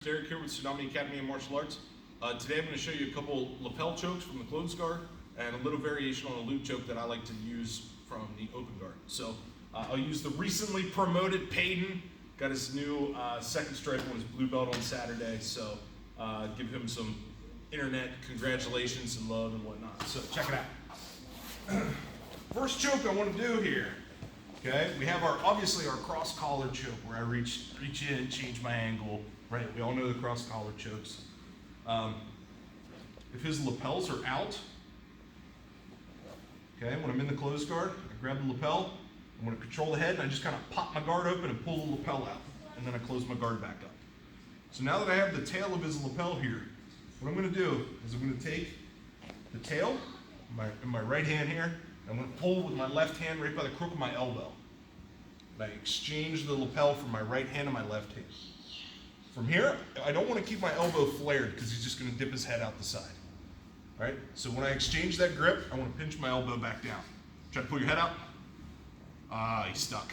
Derek here with Tsunami Academy Martial Arts. Today I'm going to show you a couple lapel chokes from the closed guard and a little variation on a loop choke that I like to use from the open guard. So I'll use the recently promoted Payton. Got his new second stripe on his blue belt on Saturday, so give him some internet congratulations and love and whatnot. So check it out. First choke I want to do here. Okay, we have obviously our cross collar choke where I reach in, change my angle. Right, we all know the cross collar chokes. If his lapels are out, okay, when I'm in the closed guard, I grab the lapel, I'm going to control the head, and I just kind of pop my guard open and pull the lapel out, and then I close my guard back up. So now that I have the tail of his lapel here, what I'm going to do is I'm going to take the tail in my right hand here, and I'm going to pull with my left hand right by the crook of my elbow. And I exchange the lapel from my right hand to my left hand. From here, I don't want to keep my elbow flared because he's just going to dip his head out the side. All right? So when I exchange that grip, I want to pinch my elbow back down. Try to pull your head out. He's stuck.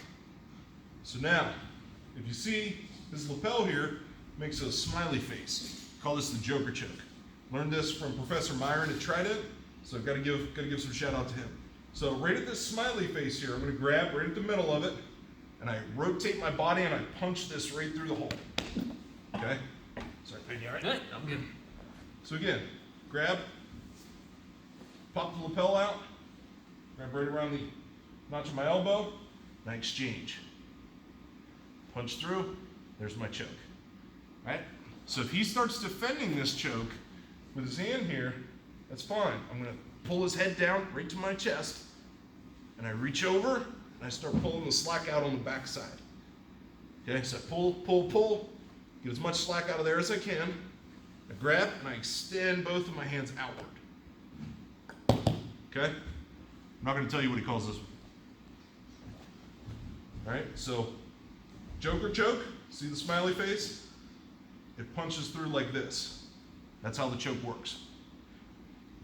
So now, if you see, this lapel here makes a smiley face. We call this the Joker choke. Learned this from Professor Myron at Trident, so I've got to give some shout out to him. So right at this smiley face here, I'm going to grab right at the middle of it, and I rotate my body and I punch this right through the hole. Okay? Sorry, you all right? Good, I'm good. So again, grab, pop the lapel out, grab right around the notch of my elbow, and I exchange. Punch through, there's my choke. All right? So if he starts defending this choke with his hand here, that's fine. I'm going to pull his head down right to my chest, and I reach over, and I start pulling the slack out on the back side. Okay, so I pull, get as much slack out of there as I can. I grab and I extend both of my hands outward. Okay? I'm not going to tell you what he calls this one. Alright, so Joker choke, see the smiley face? It punches through like this. That's how the choke works.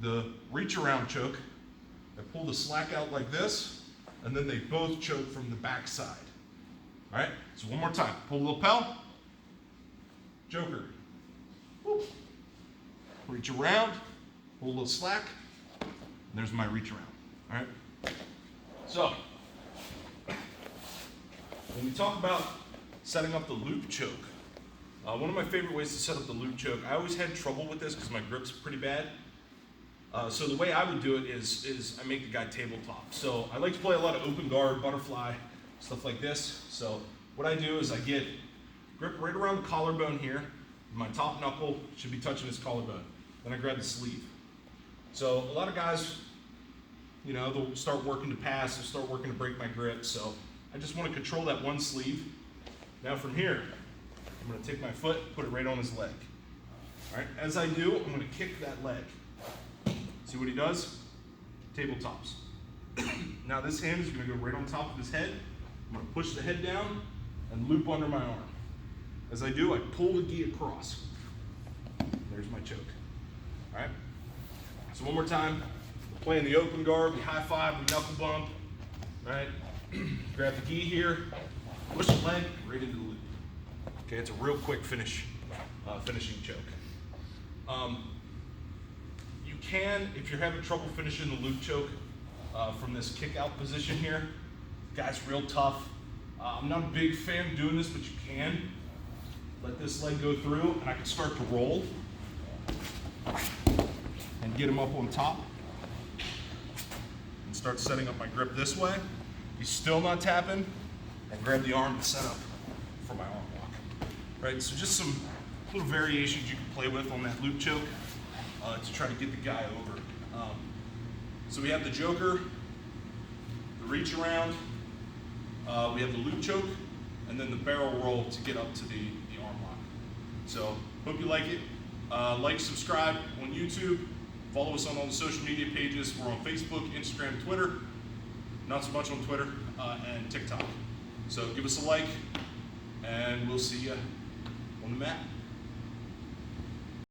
The reach around choke, I pull the slack out like this, and then they both choke from the back side. Alright, so one more time. Pull the lapel. Joker. Whoop. Reach around, pull a little slack, and there's my reach around. All right? So, when we talk about setting up the loop choke, one of my favorite ways to set up the loop choke, I always had trouble with this because my grip's pretty bad. So the way I would do it is I make the guy tabletop. So I like to play a lot of open guard, butterfly, stuff like this. So what I do is I get grip right around the collarbone here. My top knuckle should be touching his collarbone. Then I grab the sleeve. So a lot of guys, you know, they'll start working to pass, they'll start working to break my grip. So I just want to control that one sleeve. Now from here, I'm going to take my foot, put it right on his leg. All right, as I do, I'm going to kick that leg. See what he does? Tabletops. Now this hand is going to go right on top of his head. I'm going to push the head down and loop under my arm. As I do, I pull the gi across. There's my choke. All right? So one more time. We're playing the open guard. We high five, we knuckle bump. All right? Grab the gi here, push the leg right into the loop. Okay, it's a real quick finishing choke. You can, if you're having trouble finishing the loop choke from this kick out position here, guy's real tough. I'm not a big fan of doing this, but you can. Let this leg go through, and I can start to roll and get him up on top and start setting up my grip this way. He's still not tapping, and grab the arm to set up for my arm lock. Right, so just some little variations you can play with on that loop choke to try to get the guy over. So we have the Joker, the reach around, we have the loop choke, and then the barrel roll to get up to the arm lock. So, hope you like it. Like, subscribe on YouTube. Follow us on all the social media pages. We're on Facebook, Instagram, Twitter. Not so much on Twitter, and TikTok. So give us a like, and we'll see you on the mat.